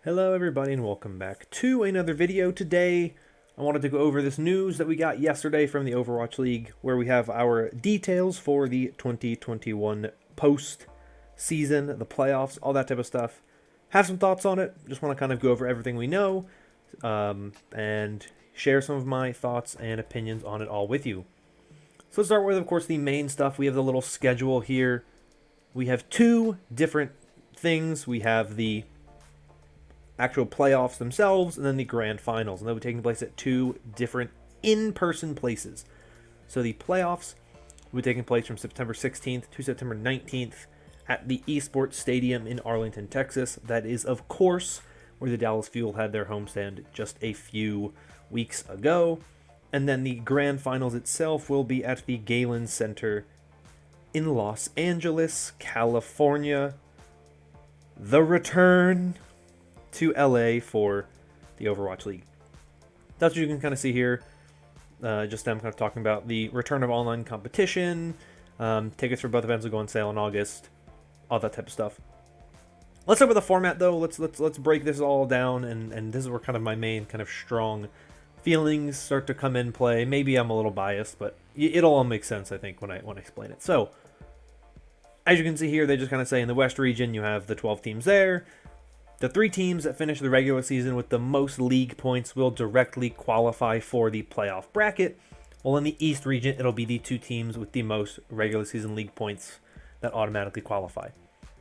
Hello everybody and welcome back to another video. Today I wanted to go over this news that we got yesterday from the Overwatch League where we have our details for the 2021 post-season, the playoffs, all that type of stuff. Have some thoughts on it, just want to kind of go over everything we know and share some of my thoughts and opinions on it all with you. So let's start with, of course, the main stuff. We have the little schedule here. We have two different things. We have the actual playoffs themselves, and then the grand finals, and they'll be taking place at two different in-person places. So the playoffs will be taking place from September 16th to September 19th at the Esports Stadium in Arlington, Texas. That is, of course, where the Dallas Fuel had their homestand just a few weeks ago. And then the grand finals itself will be at the Galen Center in Los Angeles, California. The return to LA for the Overwatch League. That's what you can kind of see here. Just them kind of talking about the return of online competition. Tickets for both events will go on sale in August. All that type of stuff. Let's start with the format though. Let's break this all down, and this is where kind of my main kind of strong feelings start to come in play. Maybe I'm a little biased, but it'll all make sense, I think, when I explain it. So, as you can see here, they just kind of say in the West region you have the 12 teams there. The three teams that finish the regular season with the most league points will directly qualify for the playoff bracket. While in the East region, it'll be the two teams with the most regular season league points that automatically qualify.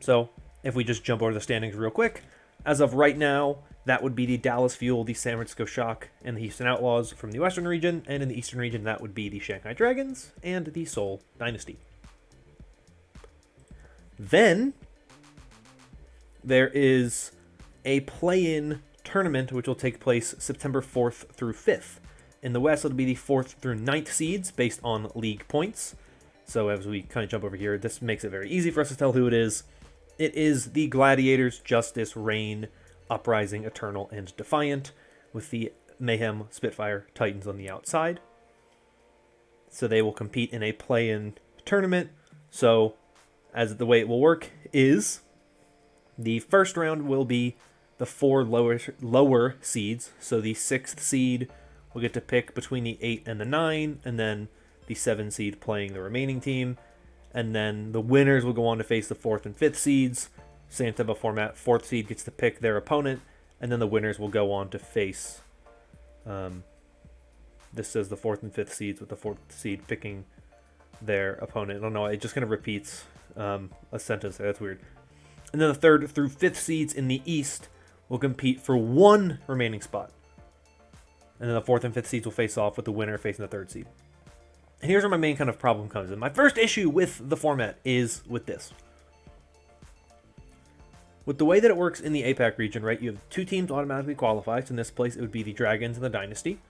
So, if we just jump over the standings real quick, as of right now, that would be the Dallas Fuel, the San Francisco Shock, and the Houston Outlaws from the Western region. And in the Eastern region, that would be the Shanghai Dragons and the Seoul Dynasty. Then, there is a play-in tournament which will take place September 4th through 5th. In the West, it'll be the 4th through 9th seeds based on league points. So as we kind of jump over here, this makes it very easy for us to tell who it is. It is the Gladiators, Justice, Reign, Uprising, Eternal, and Defiant, with the Mayhem, Spitfire, Titans on the outside. So they will compete in a play-in tournament. So as the way it will work is the first round will be the four lower seeds. So the 6th seed will get to pick between the 8 and the 9, and then the 7 seed playing the remaining team. And then the winners will go on to face the 4th and 5th seeds. Same type of format. 4th seed gets to pick their opponent, and then the winners will go on to face. This says the 4th and 5th seeds, with the 4th seed picking their opponent. I don't know, it just kind of repeats a sentence there. That's weird. And then the 3rd through 5th seeds in the East will compete for one remaining spot. And then the 4th and 5th seeds will face off, with the winner facing the 3rd seed. And here's where my main kind of problem comes in. My first issue with the format is with this. With the way that it works in the APAC region, right, you have two teams automatically qualify. So in this place, it would be the Dragons and the Dynasty.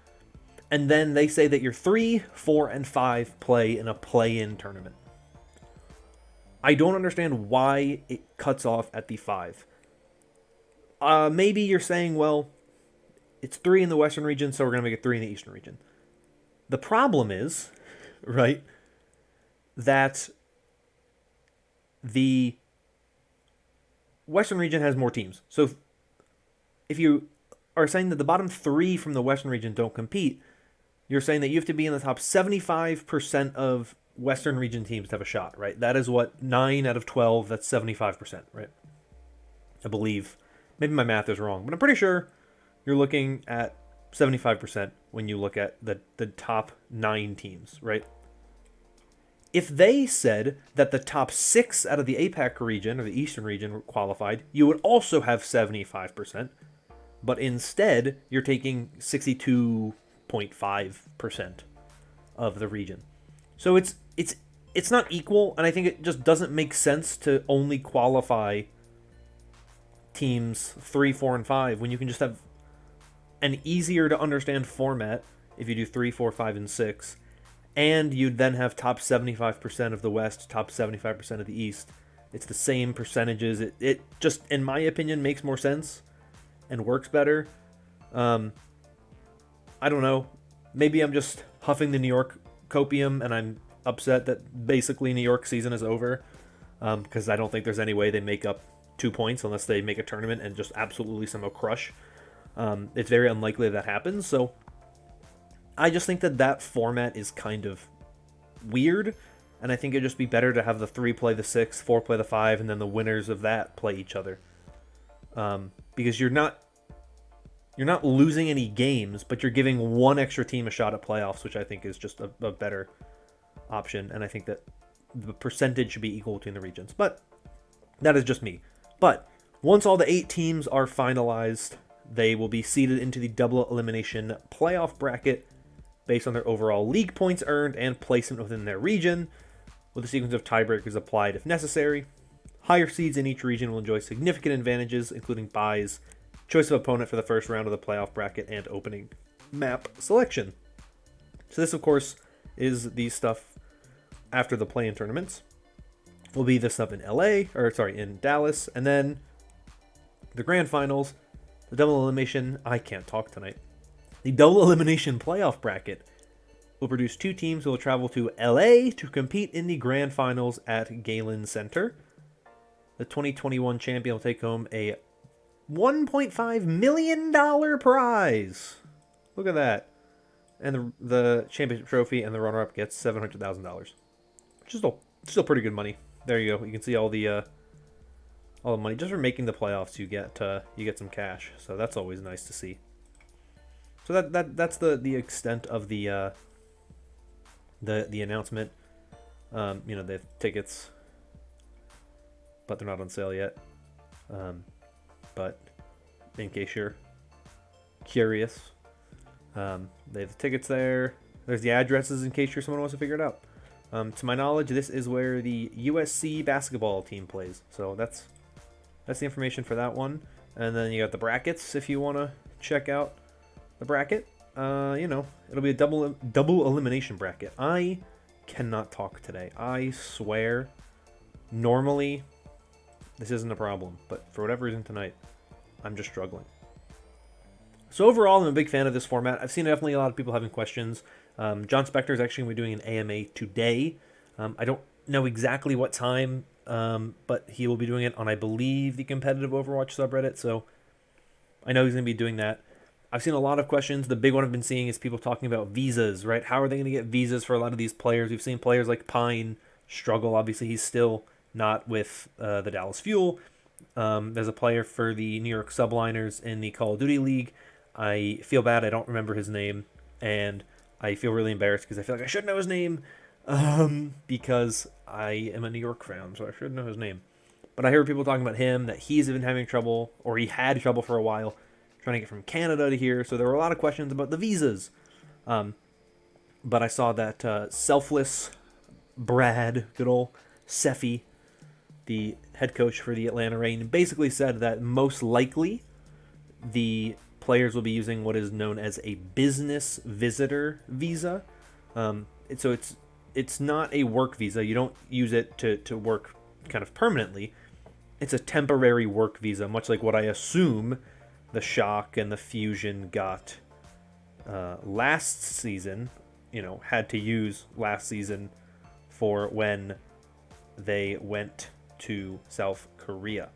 And then they say that your 3, 4, and 5 play in a play-in tournament. I don't understand why it cuts off at the 5. Maybe you're saying, well, it's 3 in the Western region, so we're going to make it 3 in the Eastern region. The problem is, right, that the Western region has more teams. So if you are saying that the bottom 3 from the Western region don't compete, you're saying that you have to be in the top 75% of Western region teams to have a shot, right? That is what, 9 out of 12, that's 75%, right? I believe. Maybe my math is wrong, but I'm pretty sure you're looking at 75% when you look at the top 9 teams, right? If they said that the top 6 out of the APAC region, or the Eastern region, were qualified, you would also have 75%, but instead, you're taking 62.5% of the region. So it's not equal, and I think it just doesn't make sense to only qualify teams 3, 4, and 5 when you can just have an easier to understand format if you do 3, 4, 5, and 6, and you'd then have top 75% of the West, top 75% of the East. It's the same percentages. It just, in my opinion, makes more sense and works better. I don't know. Maybe I'm just huffing the New York copium, and I'm upset that basically New York season is over, because I don't think there's any way they make up 2 points unless they make a tournament and just absolutely somehow crush. It's very unlikely that happens. So I just think that format is kind of weird. And I think it'd just be better to have the 3 play the 6, 4 play the 5, and then the winners of that play each other. Because you're not losing any games, but you're giving one extra team a shot at playoffs, which I think is just a better option. And I think that the percentage should be equal between the regions. But that is just me. But once all the 8 teams are finalized, they will be seeded into the double elimination playoff bracket based on their overall league points earned and placement within their region, with a sequence of tiebreakers applied if necessary. Higher seeds in each region will enjoy significant advantages, including buys, choice of opponent for the first round of the playoff bracket, and opening map selection. So this, of course, is the stuff after the play-in tournaments. Will be this stuff in in Dallas, and then the grand finals, the double elimination. I can't talk tonight. The double elimination playoff bracket will produce 2 teams who will travel to LA to compete in the grand finals at Galen Center. The 2021 champion will take home a $1.5 million prize. Look at that. And the championship trophy and the runner-up gets $700,000. Which is still pretty good money. There you go. You can see all the money. Just for making the playoffs, you get some cash. So that's always nice to see. So that's the extent of the announcement. They have tickets, but they're not on sale yet. But in case you're curious, they have the tickets there. There's the addresses in case someone wants to figure it out. To my knowledge, this is where the USC basketball team plays. So that's the information for that one. And then you got the brackets if you want to check out the bracket. It'll be a double elimination bracket. I cannot talk today. I swear. Normally, this isn't a problem, but for whatever reason tonight, I'm just struggling. So overall, I'm a big fan of this format. I've seen definitely a lot of people having questions. John Spector is actually going to be doing an AMA today. I don't know exactly what time, but he will be doing it on, I believe, the competitive Overwatch subreddit. So I know he's going to be doing that. I've seen a lot of questions. The big one I've been seeing is people talking about visas, right? How are they going to get visas for a lot of these players? We've seen players like Pine struggle. Obviously, he's still not with the Dallas Fuel. There's a player for the New York Subliners in the Call of Duty League. I feel bad. I don't remember his name, and I feel really embarrassed because I feel like I should know his name because I am a New York fan, so I should know his name. But I heard people talking about him, that he's been having trouble, or he had trouble for a while, trying to get from Canada to here. So there were a lot of questions about the visas. But I saw that Selfless Brad, good old Seffi, the head coach for the Atlanta Reign, basically said that most likely the players will be using what is known as a business visitor visa. So it's not a work visa. You don't use it to work kind of permanently. It's a temporary work visa, much like what I assume the Shock and the Fusion got last season, had to use last season for when they went to South Korea.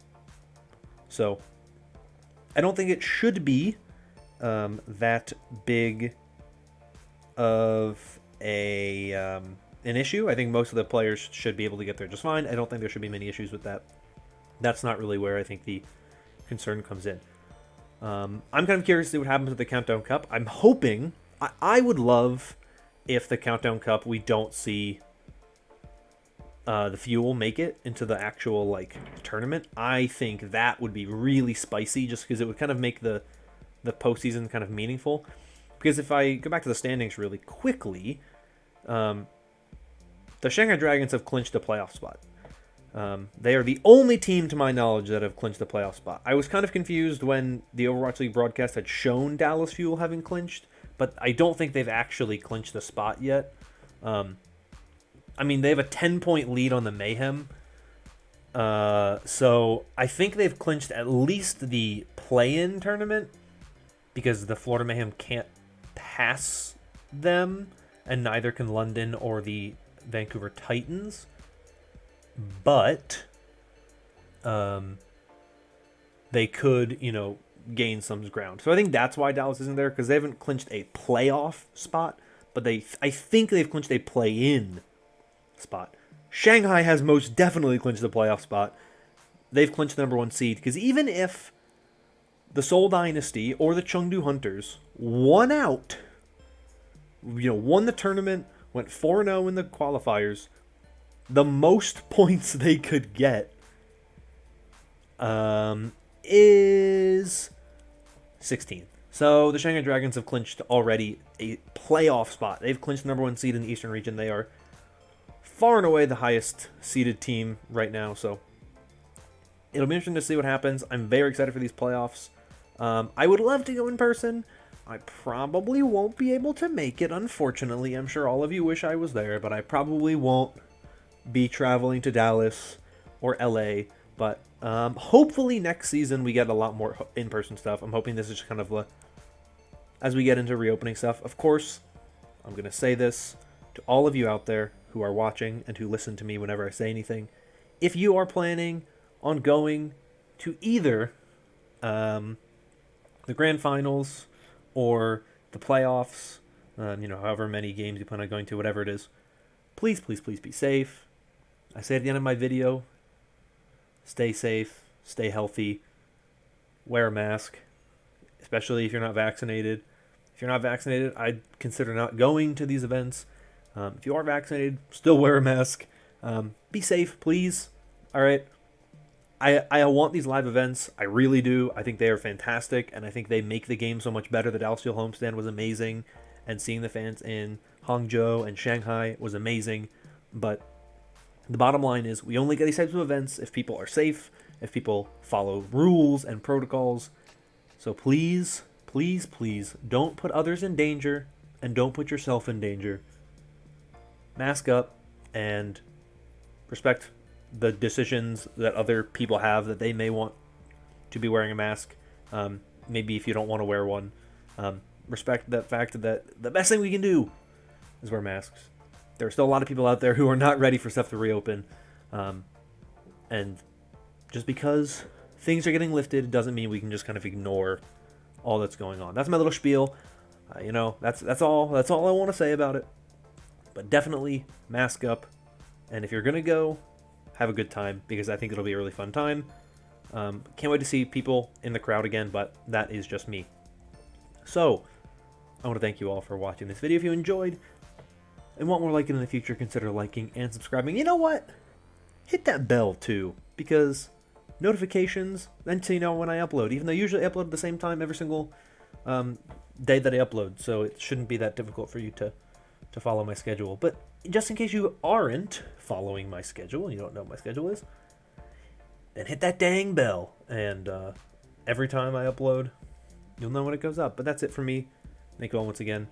So I don't think it should be that big of an issue. I think most of the players should be able to get there just fine. I don't think there should be many issues with that. That's not really where I think the concern comes in. I'm kind of curious to see what happens with the Countdown Cup. I'm hoping, I would love if the Countdown Cup we don't see the Fuel make it into the actual tournament. I think that would be really spicy, just because it would kind of make the postseason kind of meaningful. Because if I go back to the standings really quickly, the Shanghai Dragons have clinched a playoff spot. They are the only team, to my knowledge, that have clinched the playoff spot. I was kind of confused when the Overwatch League broadcast had shown Dallas Fuel having clinched, but I don't think they've actually clinched the spot yet. They have a 10-point lead on the Mayhem. So I think they've clinched at least the play-in tournament, because the Florida Mayhem can't pass them, and neither can London or the Vancouver Titans. But they could, you know, gain some ground. So I think that's why Dallas isn't there, because they haven't clinched a playoff spot, but I think they've clinched a play-in spot. Shanghai has most definitely clinched the playoff spot. They've clinched the #1 seed, because even if the Seoul Dynasty or the Chengdu Hunters won out, you know, won the tournament, went 4-0 in the qualifiers, the most points they could get is 16. So the Shanghai Dragons have clinched already a playoff spot. They've clinched the #1 seed in the Eastern region. They are far and away the highest seeded team right now. So it'll be interesting to see what happens. I'm very excited for these playoffs. I would love to go in person. I probably won't be able to make it, unfortunately. I'm sure all of you wish I was there, but I probably won't be traveling to Dallas or LA. But hopefully next season we get a lot more in-person stuff. I'm hoping this is just kind of as we get into reopening stuff. Of course, I'm going to say this to all of you out there who are watching and who listen to me whenever I say anything. If you are planning on going to either the grand finals or the playoffs, you know, however many games you plan on going to, whatever it is, please, please, please be safe. I say at the end of my video, stay safe, stay healthy, wear a mask, especially if you're not vaccinated. If you're not vaccinated, I'd consider not going to these events. If you are vaccinated, still wear a mask. Be safe, please. All right. I want these live events. I really do. I think they are fantastic, and I think they make the game so much better. The Dallas Steel homestand was amazing, and seeing the fans in Hangzhou and Shanghai was amazing. But the bottom line is we only get these types of events if people are safe, if people follow rules and protocols. So please, please, please don't put others in danger, and don't put yourself in danger. Mask up and respect the decisions that other people have, that they may want to be wearing a mask. Maybe if you don't want to wear one, respect that fact that the best thing we can do is wear masks. There are still a lot of people out there who are not ready for stuff to reopen. And just because things are getting lifted doesn't mean we can just kind of ignore all that's going on. That's my little spiel. You know, that's all I want to say about it. But definitely mask up. And if you're going to go, have a good time, because I think it'll be a really fun time. Can't wait to see people in the crowd again, but that is just me. So, I want to thank you all for watching this video. If you enjoyed and want more like it in the future, consider liking and subscribing. You know what? Hit that bell too, because notifications, then so you know when I upload, even though I usually upload at the same time every single day that I upload, so it shouldn't be that difficult for you to follow my schedule. But just in case you aren't following my schedule and you don't know what my schedule is, then hit that dang bell, and every time I upload, you'll know when it goes up. But that's it for me. Thank you all once again.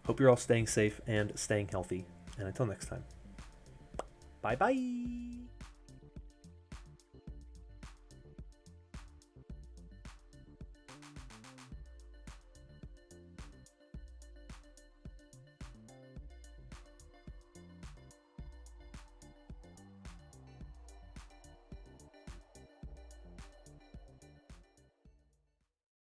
Hope you're all staying safe and staying healthy. And until next time, bye-bye.